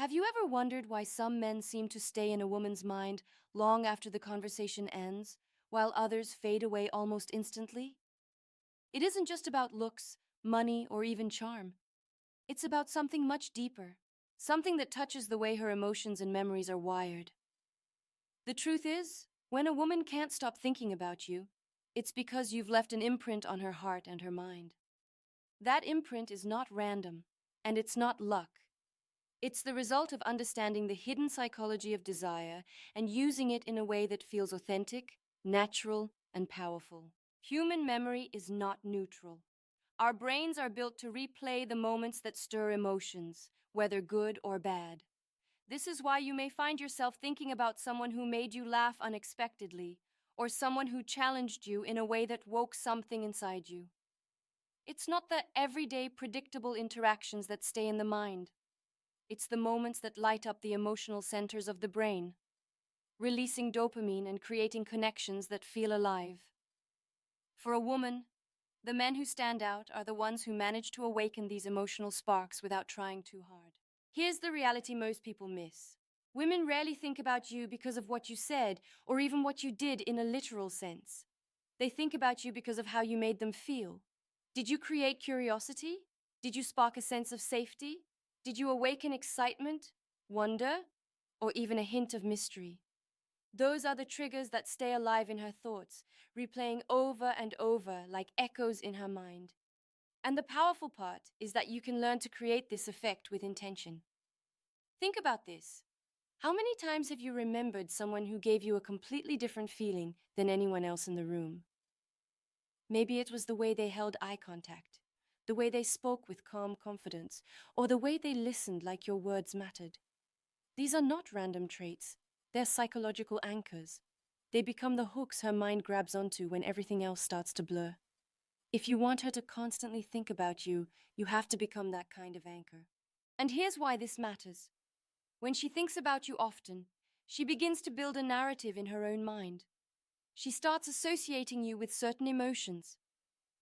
Have you ever wondered why some men seem to stay in a woman's mind long after the conversation ends, while others fade away almost instantly? It isn't just about looks, money, or even charm. It's about something much deeper, something that touches the way her emotions and memories are wired. The truth is, when a woman can't stop thinking about you, it's because you've left an imprint on her heart and her mind. That imprint is not random, and it's not luck. It's the result of understanding the hidden psychology of desire and using it in a way that feels authentic, natural, and powerful. Human memory is not neutral. Our brains are built to replay the moments that stir emotions, whether good or bad. This is why you may find yourself thinking about someone who made you laugh unexpectedly, or someone who challenged you in a way that woke something inside you. It's not the everyday, predictable interactions that stay in the mind. It's the moments that light up the emotional centers of the brain, releasing dopamine and creating connections that feel alive. For a woman, the men who stand out are the ones who manage to awaken these emotional sparks without trying too hard. Here's the reality most people miss. Women rarely think about you because of what you said or even what you did in a literal sense. They think about you because of how you made them feel. Did you create curiosity? Did you spark a sense of safety? Did you awaken excitement, wonder, or even a hint of mystery? Those are the triggers that stay alive in her thoughts, replaying over and over like echoes in her mind. And the powerful part is that you can learn to create this effect with intention. Think about this. How many times have you remembered someone who gave you a completely different feeling than anyone else in the room? Maybe it was the way they held eye contact, the way they spoke with calm confidence, or the way they listened like your words mattered. These are not random traits. They're psychological anchors. They become the hooks her mind grabs onto when everything else starts to blur. If you want her to constantly think about you, you have to become that kind of anchor. And here's why this matters. When she thinks about you often, she begins to build a narrative in her own mind. She starts associating you with certain emotions.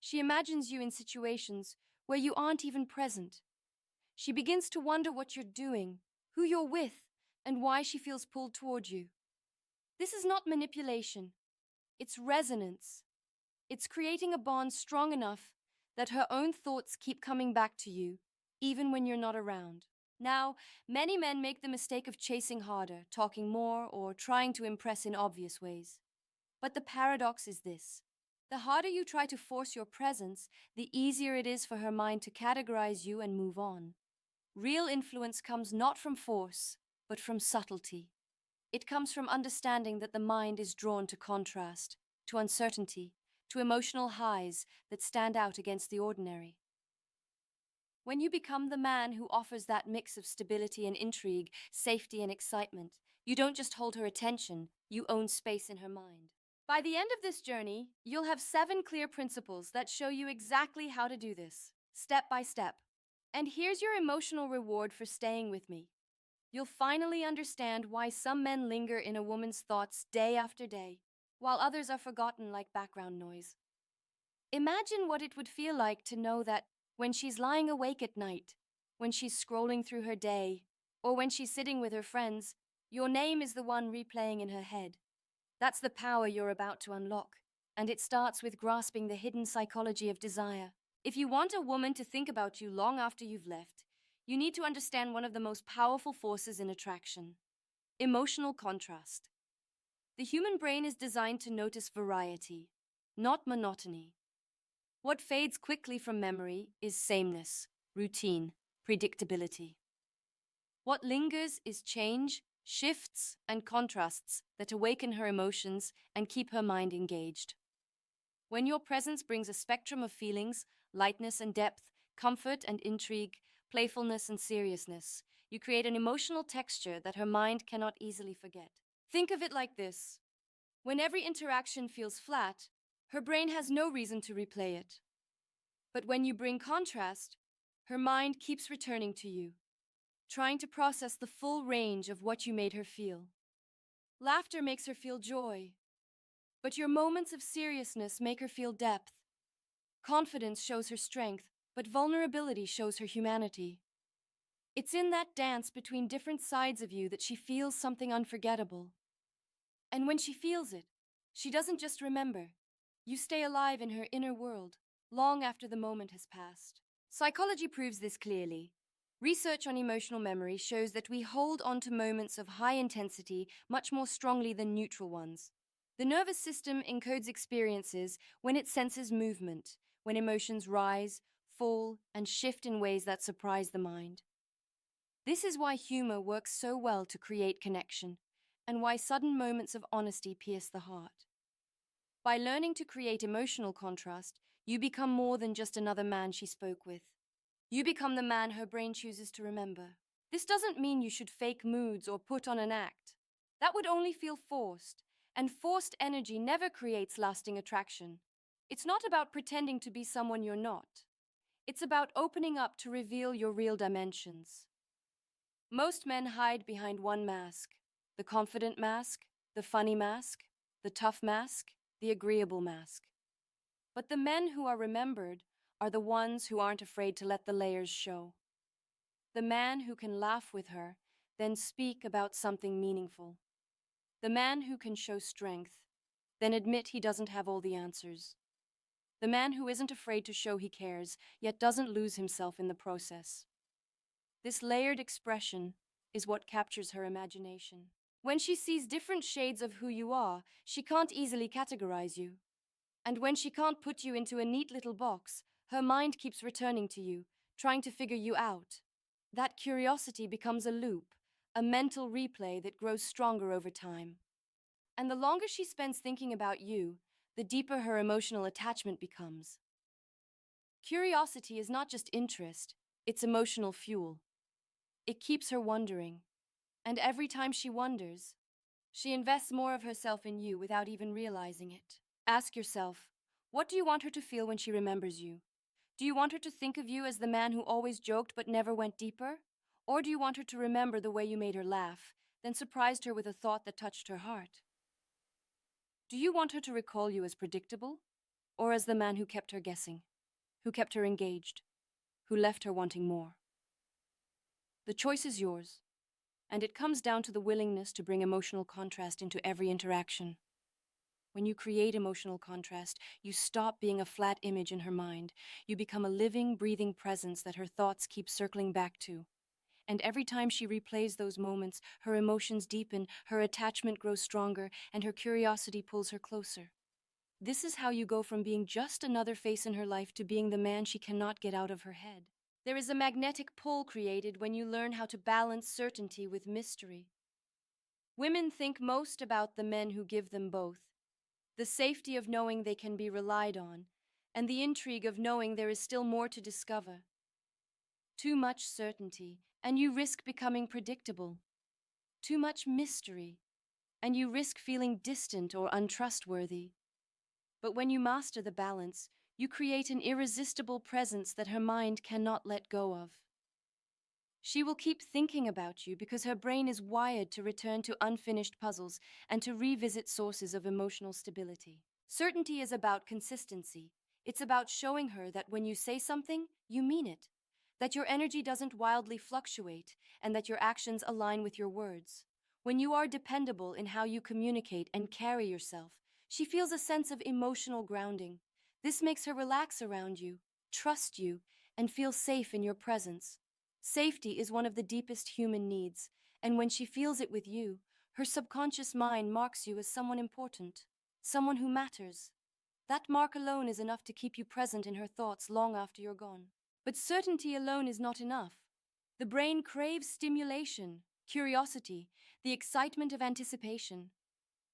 She imagines you in situations where you aren't even present. She begins to wonder what you're doing, who you're with, and why she feels pulled toward you. This is not manipulation. It's resonance. It's creating a bond strong enough that her own thoughts keep coming back to you, even when you're not around. Now, many men make the mistake of chasing harder, talking more, or trying to impress in obvious ways. But the paradox is this. The harder you try to force your presence, the easier it is for her mind to categorize you and move on. Real influence comes not from force, but from subtlety. It comes from understanding that the mind is drawn to contrast, to uncertainty, to emotional highs that stand out against the ordinary. When you become the man who offers that mix of stability and intrigue, safety and excitement, you don't just hold her attention, you own space in her mind. By the end of this journey, you'll have 7 clear principles that show you exactly how to do this, step by step. And here's your emotional reward for staying with me. You'll finally understand why some men linger in a woman's thoughts day after day, while others are forgotten like background noise. Imagine what it would feel like to know that when she's lying awake at night, when she's scrolling through her day, or when she's sitting with her friends, your name is the one replaying in her head. That's the power you're about to unlock, and it starts with grasping the hidden psychology of desire. If you want a woman to think about you long after you've left, you need to understand one of the most powerful forces in attraction: emotional contrast. The human brain is designed to notice variety, not monotony. What fades quickly from memory is sameness, routine, predictability. What lingers is change, shifts, and contrasts that awaken her emotions and keep her mind engaged. When your presence brings a spectrum of feelings, lightness and depth, comfort and intrigue, playfulness and seriousness, you create an emotional texture that her mind cannot easily forget. Think of it like this. When every interaction feels flat, her brain has no reason to replay it. But when you bring contrast, her mind keeps returning to you, trying to process the full range of what you made her feel. Laughter makes her feel joy, but your moments of seriousness make her feel depth. Confidence shows her strength, but vulnerability shows her humanity. It's in that dance between different sides of you that she feels something unforgettable. And when she feels it, she doesn't just remember. You stay alive in her inner world, long after the moment has passed. Psychology proves this clearly. Research on emotional memory shows that we hold on to moments of high intensity much more strongly than neutral ones. The nervous system encodes experiences when it senses movement, when emotions rise, fall, and shift in ways that surprise the mind. This is why humor works so well to create connection, and why sudden moments of honesty pierce the heart. By learning to create emotional contrast, you become more than just another man she spoke with. You become the man her brain chooses to remember. This doesn't mean you should fake moods or put on an act. That would only feel forced, and forced energy never creates lasting attraction. It's not about pretending to be someone you're not. It's about opening up to reveal your real dimensions. Most men hide behind one mask: the confident mask, the funny mask, the tough mask, the agreeable mask. But the men who are remembered are the ones who aren't afraid to let the layers show. The man who can laugh with her, then speak about something meaningful. The man who can show strength, then admit he doesn't have all the answers. The man who isn't afraid to show he cares, yet doesn't lose himself in the process. This layered expression is what captures her imagination. When she sees different shades of who you are, she can't easily categorize you. And when she can't put you into a neat little box, her mind keeps returning to you, trying to figure you out. That curiosity becomes a loop, a mental replay that grows stronger over time. And the longer she spends thinking about you, the deeper her emotional attachment becomes. Curiosity is not just interest, it's emotional fuel. It keeps her wondering. And every time she wonders, she invests more of herself in you without even realizing it. Ask yourself, what do you want her to feel when she remembers you? Do you want her to think of you as the man who always joked but never went deeper? Or do you want her to remember the way you made her laugh, then surprised her with a thought that touched her heart? Do you want her to recall you as predictable, or as the man who kept her guessing, who kept her engaged, who left her wanting more? The choice is yours, and it comes down to the willingness to bring emotional contrast into every interaction. When you create emotional contrast, you stop being a flat image in her mind. You become a living, breathing presence that her thoughts keep circling back to. And every time she replays those moments, her emotions deepen, her attachment grows stronger, and her curiosity pulls her closer. This is how you go from being just another face in her life to being the man she cannot get out of her head. There is a magnetic pull created when you learn how to balance certainty with mystery. Women think most about the men who give them both: the safety of knowing they can be relied on, and the intrigue of knowing there is still more to discover. Too much certainty, and you risk becoming predictable. Too much mystery, and you risk feeling distant or untrustworthy. But when you master the balance, you create an irresistible presence that her mind cannot let go of. She will keep thinking about you because her brain is wired to return to unfinished puzzles and to revisit sources of emotional stability. Certainty is about consistency. It's about showing her that when you say something, you mean it, that your energy doesn't wildly fluctuate, and that your actions align with your words. When you are dependable in how you communicate and carry yourself, she feels a sense of emotional grounding. This makes her relax around you, trust you, and feel safe in your presence. Safety is one of the deepest human needs, and when she feels it with you, her subconscious mind marks you as someone important, someone who matters. That mark alone is enough to keep you present in her thoughts long after you're gone. But certainty alone is not enough. The brain craves stimulation, curiosity, the excitement of anticipation.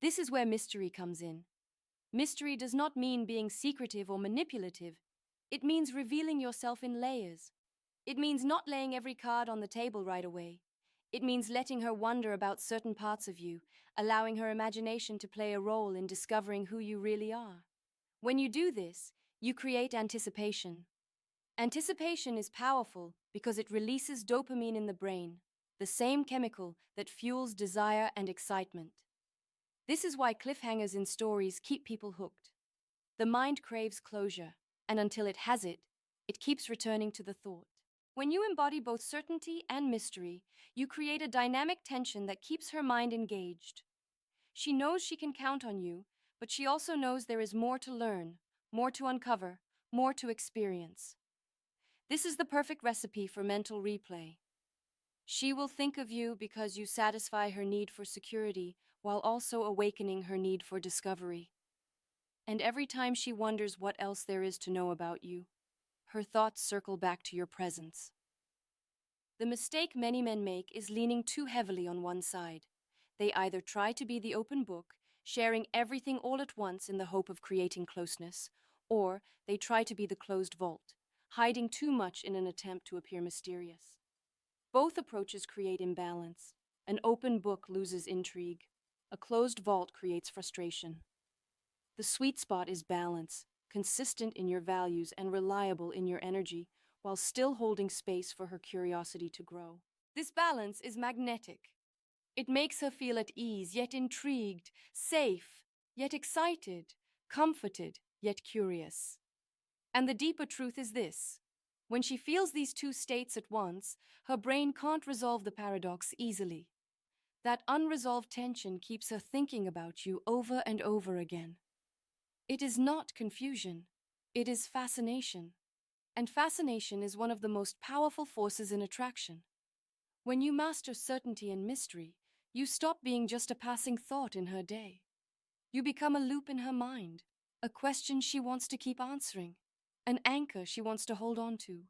This is where mystery comes in. Mystery does not mean being secretive or manipulative. It means revealing yourself in layers. It means not laying every card on the table right away. It means letting her wonder about certain parts of you, allowing her imagination to play a role in discovering who you really are. When you do this, you create anticipation. Anticipation is powerful because it releases dopamine in the brain, the same chemical that fuels desire and excitement. This is why cliffhangers in stories keep people hooked. The mind craves closure, and until it has it, it keeps returning to the thought. When you embody both certainty and mystery, you create a dynamic tension that keeps her mind engaged. She knows she can count on you, but she also knows there is more to learn, more to uncover, more to experience. This is the perfect recipe for mental replay. She will think of you because you satisfy her need for security while also awakening her need for discovery. And every time she wonders what else there is to know about you, her thoughts circle back to your presence. The mistake many men make is leaning too heavily on one side. They either try to be the open book, sharing everything all at once in the hope of creating closeness, or they try to be the closed vault, hiding too much in an attempt to appear mysterious. Both approaches create imbalance. An open book loses intrigue. A closed vault creates frustration. The sweet spot is balance, consistent in your values and reliable in your energy, while still holding space for her curiosity to grow. This balance is magnetic. It makes her feel at ease, yet intrigued, safe, yet excited, comforted, yet curious. And the deeper truth is this. When she feels these two states at once, her brain can't resolve the paradox easily. That unresolved tension keeps her thinking about you over and over again. It is not confusion. It is fascination. And fascination is one of the most powerful forces in attraction. When you master certainty and mystery, you stop being just a passing thought in her day. You become a loop in her mind, a question she wants to keep answering, an anchor she wants to hold on to.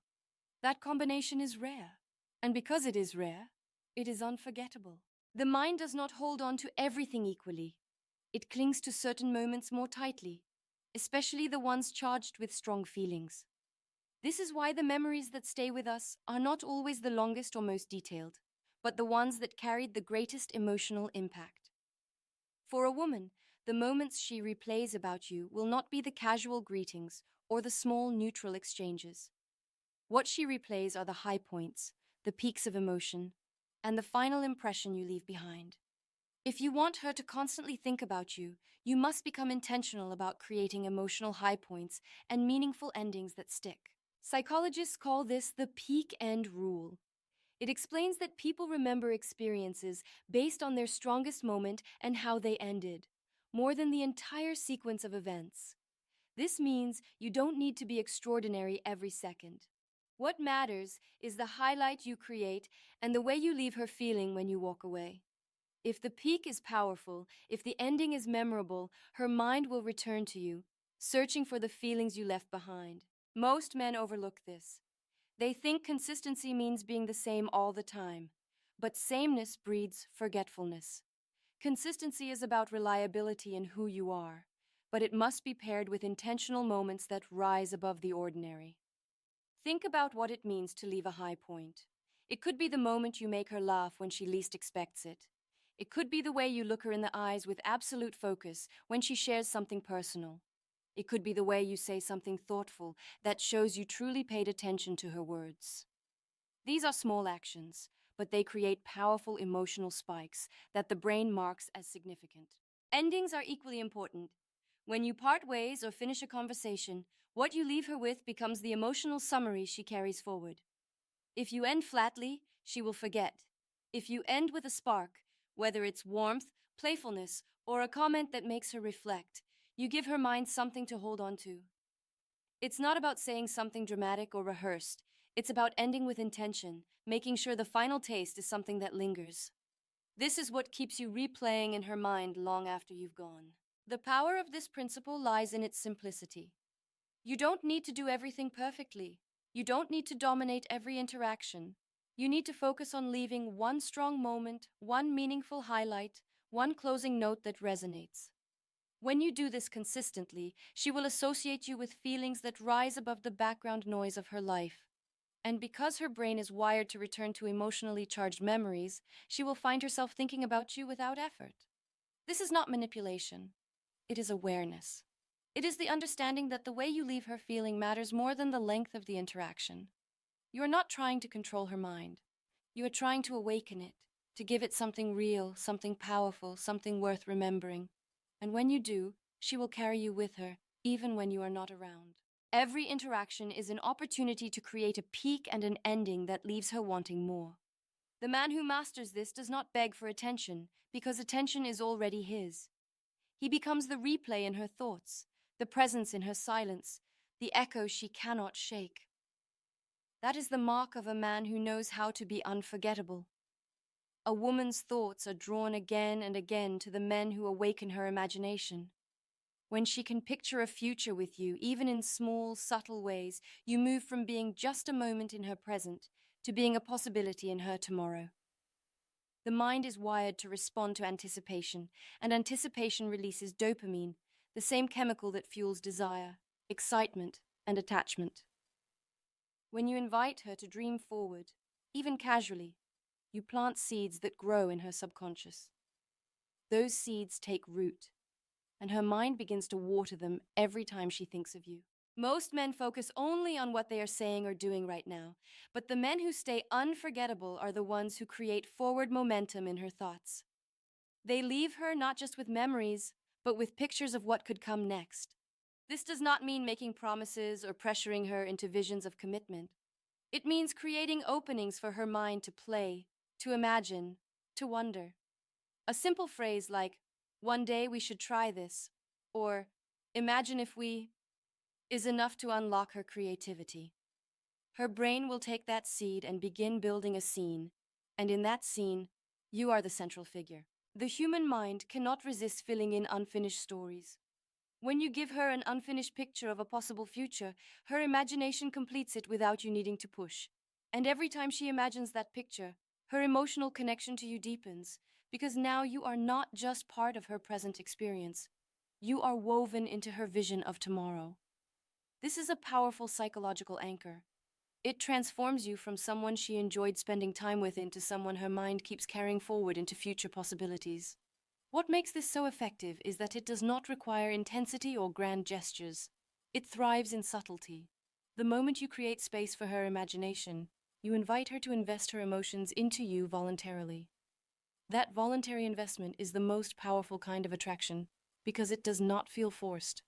That combination is rare, and because it is rare, it is unforgettable. The mind does not hold on to everything equally. It clings to certain moments more tightly, especially the ones charged with strong feelings. This is why the memories that stay with us are not always the longest or most detailed, but the ones that carried the greatest emotional impact. For a woman, the moments she replays about you will not be the casual greetings or the small neutral exchanges. What she replays are the high points, the peaks of emotion, and the final impression you leave behind. If you want her to constantly think about you, you must become intentional about creating emotional high points and meaningful endings that stick. Psychologists call this the peak end rule. It explains that people remember experiences based on their strongest moment and how they ended, more than the entire sequence of events. This means you don't need to be extraordinary every second. What matters is the highlight you create and the way you leave her feeling when you walk away. If the peak is powerful, if the ending is memorable, her mind will return to you, searching for the feelings you left behind. Most men overlook this. They think consistency means being the same all the time, but sameness breeds forgetfulness. Consistency is about reliability in who you are, but it must be paired with intentional moments that rise above the ordinary. Think about what it means to leave a high point. It could be the moment you make her laugh when she least expects it. It could be the way you look her in the eyes with absolute focus when she shares something personal. It could be the way you say something thoughtful that shows you truly paid attention to her words. These are small actions, but they create powerful emotional spikes that the brain marks as significant. Endings are equally important. When you part ways or finish a conversation, what you leave her with becomes the emotional summary she carries forward. If you end flatly, she will forget. If you end with a spark, whether it's warmth, playfulness, or a comment that makes her reflect, you give her mind something to hold on to. It's not about saying something dramatic or rehearsed. It's about ending with intention, making sure the final taste is something that lingers. This is what keeps you replaying in her mind long after you've gone. The power of this principle lies in its simplicity. You don't need to do everything perfectly. You don't need to dominate every interaction. You need to focus on leaving one strong moment, one meaningful highlight, one closing note that resonates. When you do this consistently, she will associate you with feelings that rise above the background noise of her life. And because her brain is wired to return to emotionally charged memories, she will find herself thinking about you without effort. This is not manipulation. It is awareness. It is the understanding that the way you leave her feeling matters more than the length of the interaction. You are not trying to control her mind. You are trying to awaken it, to give it something real, something powerful, something worth remembering. And when you do, she will carry you with her, even when you are not around. Every interaction is an opportunity to create a peak and an ending that leaves her wanting more. The man who masters this does not beg for attention, because attention is already his. He becomes the replay in her thoughts, the presence in her silence, the echo she cannot shake. That is the mark of a man who knows how to be unforgettable. A woman's thoughts are drawn again and again to the men who awaken her imagination. When she can picture a future with you, even in small, subtle ways, you move from being just a moment in her present to being a possibility in her tomorrow. The mind is wired to respond to anticipation, and anticipation releases dopamine, the same chemical that fuels desire, excitement, and attachment. When you invite her to dream forward, even casually, you plant seeds that grow in her subconscious. Those seeds take root, and her mind begins to water them every time she thinks of you. Most men focus only on what they are saying or doing right now, but the men who stay unforgettable are the ones who create forward momentum in her thoughts. They leave her not just with memories, but with pictures of what could come next. This does not mean making promises or pressuring her into visions of commitment. It means creating openings for her mind to play, to imagine, to wonder. A simple phrase like, "One day we should try this," or "Imagine if we," is enough to unlock her creativity. Her brain will take that seed and begin building a scene, and in that scene, you are the central figure. The human mind cannot resist filling in unfinished stories. When you give her an unfinished picture of a possible future, her imagination completes it without you needing to push. And every time she imagines that picture, her emotional connection to you deepens, because now you are not just part of her present experience. You are woven into her vision of tomorrow. This is a powerful psychological anchor. It transforms you from someone she enjoyed spending time with into someone her mind keeps carrying forward into future possibilities. What makes this so effective is that it does not require intensity or grand gestures. It thrives in subtlety. The moment you create space for her imagination, you invite her to invest her emotions into you voluntarily. That voluntary investment is the most powerful kind of attraction because it does not feel forced.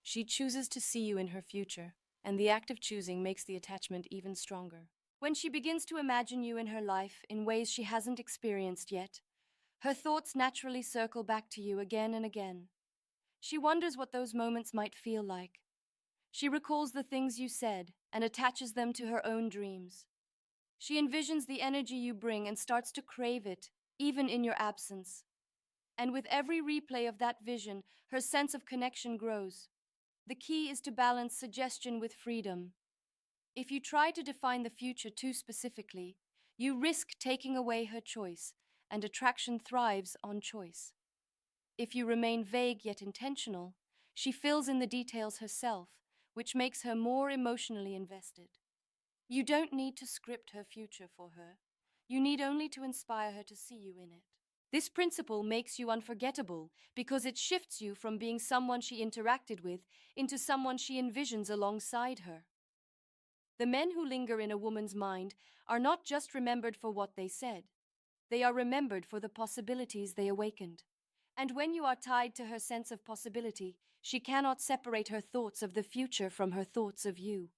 She chooses to see you in her future, and the act of choosing makes the attachment even stronger. When she begins to imagine you in her life in ways she hasn't experienced yet, her thoughts naturally circle back to you again and again. She wonders what those moments might feel like. She recalls the things you said and attaches them to her own dreams. She envisions the energy you bring and starts to crave it, even in your absence. And with every replay of that vision, her sense of connection grows. The key is to balance suggestion with freedom. If you try to define the future too specifically, you risk taking away her choice, and attraction thrives on choice. If you remain vague yet intentional, she fills in the details herself, which makes her more emotionally invested. You don't need to script her future for her. You need only to inspire her to see you in it. This principle makes you unforgettable because it shifts you from being someone she interacted with into someone she envisions alongside her. The men who linger in a woman's mind are not just remembered for what they said. They are remembered for the possibilities they awakened. And when you are tied to her sense of possibility, she cannot separate her thoughts of the future from her thoughts of you.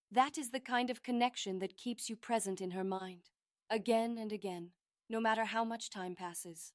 That is the kind of connection that keeps you present in her mind, again and again, no matter how much time passes.